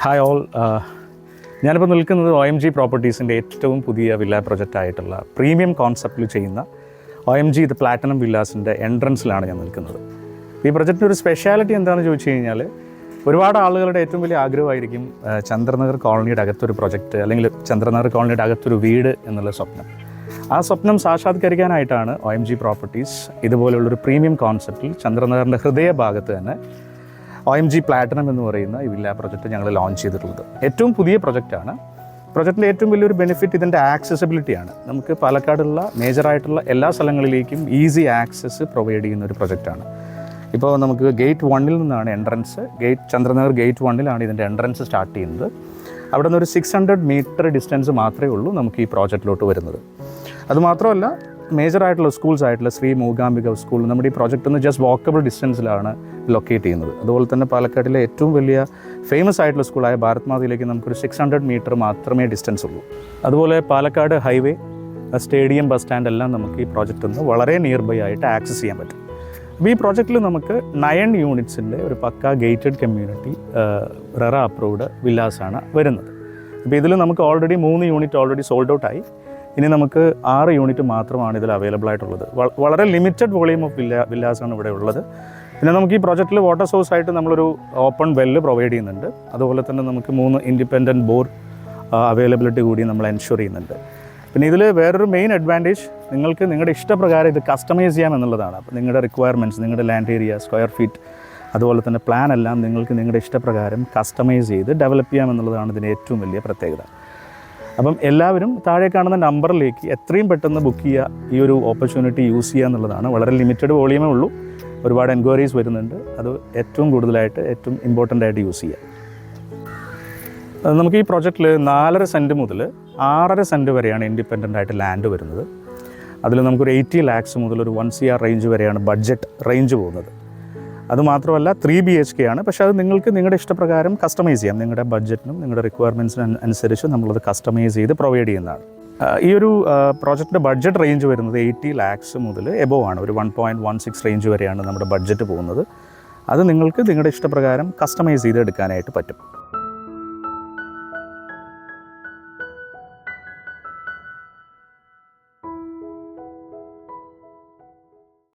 Hi all. ഞാനിപ്പോൾ നിൽക്കുന്നത് OMG പ്രോപ്പർട്ടീസിൻ്റെ ഏറ്റവും പുതിയ വില്ല പ്രൊജക്റ്റായിട്ടുള്ള പ്രീമിയം കോൺസെപ്റ്റിൽ ചെയ്യുന്ന OMG ദ പ്ലാറ്റിനം വില്ലാസിൻ്റെ എൻട്രൻസിലാണ് ഞാൻ നിൽക്കുന്നത്. ഈ പ്രൊജക്റ്റിൻ്റെ ഒരു സ്പെഷ്യാലിറ്റി എന്താണെന്ന് ചോദിച്ചു കഴിഞ്ഞാൽ, ഒരുപാട് ആളുകളുടെ ഏറ്റവും വലിയ ആഗ്രഹമായിരിക്കും ചന്ദ്രനഗർ കോളനിയുടെ അകത്തൊരു പ്രൊജക്റ്റ് അല്ലെങ്കിൽ ചന്ദ്രനഗർ കോളനിയുടെ അകത്തൊരു വീട് എന്നുള്ള സ്വപ്നം. ആ സ്വപ്നം സാക്ഷാത്കരിക്കാനായിട്ടാണ് OMG പ്രോപ്പർട്ടീസ് ഇതുപോലുള്ളൊരു പ്രീമിയം കോൺസെപ്റ്റിൽ ചന്ദ്രനഗറിൻ്റെ ഹൃദയഭാഗത്ത് തന്നെ OMG പ്ലാറ്റിനം എന്ന് പറയുന്ന ഈ വില്ല പ്രൊജക്റ്റ് ഞങ്ങൾ ലോഞ്ച് ചെയ്തിട്ടുള്ളത്. ഏറ്റവും പുതിയ പ്രൊജക്റ്റാണ്. പ്രൊജക്റ്റിൻ്റെ ഏറ്റവും വലിയൊരു ബെനിഫിറ്റ് ഇതിൻ്റെ ആക്സസിബിലിറ്റിയാണ്. നമുക്ക് പാലക്കാടുള്ള മേജറായിട്ടുള്ള എല്ലാ സ്ഥലങ്ങളിലേക്കും ഈസി ആക്സസ് പ്രൊവൈഡ് ചെയ്യുന്ന ഒരു പ്രൊജക്റ്റാണ്. ഇപ്പോൾ നമുക്ക് ഗേറ്റ് 1 നിന്നാണ് എൻട്രൻസ്. ചന്ദ്രനഗർ ഗേറ്റ് 1 ഇതിൻ്റെ എൻട്രൻസ് സ്റ്റാർട്ട് ചെയ്യുന്നത്. അവിടെ നിന്ന് ഒരു 600 മീറ്റർ ഡിസ്റ്റൻസ് മാത്രമേ ഉള്ളൂ നമുക്ക് ഈ പ്രോജക്റ്റിലോട്ട് വരുന്നത്. അതുമാത്രമല്ല, മേജറായിട്ടുള്ള സ്കൂൾസ് ആയിട്ടുള്ള ശ്രീ മൂകാംബിക സ്കൂൾ നമ്മുടെ ഈ പ്രോജക്റ്റിൽ നിന്ന് ജസ്റ്റ് വാക്കബിൾ ഡിസ്റ്റൻസിലാണ് ലൊക്കേറ്റ് ചെയ്യുന്നത്. അതുപോലെ തന്നെ പാലക്കാടിലെ ഏറ്റവും വലിയ ഫേമസ് ആയിട്ടുള്ള സ്കൂളായ ഭാരത് മാതയിലേക്ക് നമുക്കൊരു 600 മീറ്റർ മാത്രമേ ഡിസ്റ്റൻസ് ഉള്ളൂ. അതുപോലെ Palakkad highway, stadium, bus stand എല്ലാം നമുക്ക് ഈ പ്രോജക്റ്റിൽ നിന്ന് വളരെ നിയർ ബൈ ആയിട്ട് ആക്സസ് ചെയ്യാൻ പറ്റും. അപ്പോൾ ഈ പ്രോജക്റ്റിൽ നമുക്ക് 9 യൂണിറ്റ്സിൻ്റെ ഒരു പക്ക ഗേറ്റഡ് കമ്മ്യൂണിറ്റി റെറ അപ്രൂവ്ഡ് വില്ലാസാണ് വരുന്നത്. അപ്പോൾ ഇതിൽ നമുക്ക് ഓൾറെഡി 3 യൂണിറ്റ് ഓൾറെഡി സോൾഡ് ഔട്ടായി. ഇനി നമുക്ക് 6 യൂണിറ്റ് മാത്രമാണ് ഇതിൽ അവൈലബിൾ ആയിട്ടുള്ളത്. വളരെ ലിമിറ്റഡ് വോളിയം ഓഫ് വില്ലാസാണ് ഇവിടെ ഉള്ളത്. പിന്നെ നമുക്ക് ഈ പ്രോജക്റ്റിൽ വാട്ടർ സോഴ്സ് ആയിട്ട് നമ്മളൊരു ഓപ്പൺ വെല്ല് പ്രൊവൈഡ് ചെയ്യുന്നുണ്ട്. അതുപോലെ തന്നെ നമുക്ക് 3 ഇൻഡിപെൻഡൻറ്റ് ബോർ അവൈലബിലിറ്റി കൂടി നമ്മൾ എൻഷുർ ചെയ്യുന്നുണ്ട്. പിന്നെ ഇതിൽ വേറൊരു മെയിൻ അഡ്വാൻറ്റേജ്, നിങ്ങൾക്ക് നിങ്ങളുടെ ഇഷ്ടപ്രകാരം ഇത് കസ്റ്റമൈസ് ചെയ്യാം എന്നുള്ളതാണ്. അപ്പോൾ നിങ്ങളുടെ റിക്വയർമെൻറ്റ്സ്, നിങ്ങളുടെ ലാൻഡ് ഏരിയ, സ്ക്വയർ ഫീറ്റ്, അതുപോലെ തന്നെ പ്ലാൻ എല്ലാം നിങ്ങൾക്ക് നിങ്ങളുടെ ഇഷ്ടപ്രകാരം കസ്റ്റമൈസ് ചെയ്ത് ഡെവലപ്പ് ചെയ്യാം എന്നുള്ളതാണ് ഇതിൻ്റെ ഏറ്റവും വലിയ പ്രത്യേകത. അപ്പം എല്ലാവരും താഴെ കാണുന്ന നമ്പറിലേക്ക് എത്രയും പെട്ടെന്ന് ബുക്ക് ചെയ്യുക, ഈ ഒരു ഓപ്പർച്യൂണിറ്റി യൂസ് ചെയ്യുക എന്നുള്ളതാണ്. വളരെ ലിമിറ്റഡ് വോളിയമേ ഉള്ളൂ. ഒരുപാട് എൻക്വയറീസ് വരുന്നുണ്ട്. അത് ഏറ്റവും കൂടുതലായിട്ട് ഏറ്റവും ഇമ്പോർട്ടൻ്റ് ആയിട്ട് യൂസ് ചെയ്യുക. നമുക്ക് ഈ പ്രോജക്റ്റിൽ 4.5 സെൻറ്റ് മുതൽ 6.5 സെൻറ്റ് വരെയാണ് ഇൻഡിപെൻഡൻ്റ് ആയിട്ട് ലാൻഡ് വരുന്നത്. അതിൽ നമുക്കൊരു 80 lakhs മുതൽ ഒരു 1 CR റേഞ്ച് വരെയാണ് ബഡ്ജറ്റ് റേഞ്ച് പോകുന്നത്. അതുമാത്രമല്ല 3 BHK ആണ്. പക്ഷേ അത് നിങ്ങൾക്ക് നിങ്ങളുടെ ഇഷ്ടപ്രകാരം കസ്റ്റമൈസ് ചെയ്യാം. നിങ്ങളുടെ ബഡ്ജറ്റിനും നിങ്ങളുടെ റിക്വയർമെൻറ്റ്സിനും അനുസരിച്ച് നമ്മളത് കസ്റ്റമൈസ് ചെയ്ത് പ്രൊവൈഡ് ചെയ്യുന്നതാണ്. ഈ ഒരു പ്രോജക്റ്റിൻ്റെ ബഡ്ജറ്റ് റേഞ്ച് വരുന്നത് 80 lakhs മുതൽ എബോവ് ആണ്. ഒരു 1.16 റേഞ്ച് വരെയാണ് നമ്മുടെ ബഡ്ജറ്റ് പോകുന്നത്. അത് നിങ്ങൾക്ക് നിങ്ങളുടെ ഇഷ്ടപ്രകാരം കസ്റ്റമൈസ് ചെയ്ത് എടുക്കാനായിട്ട് പറ്റും.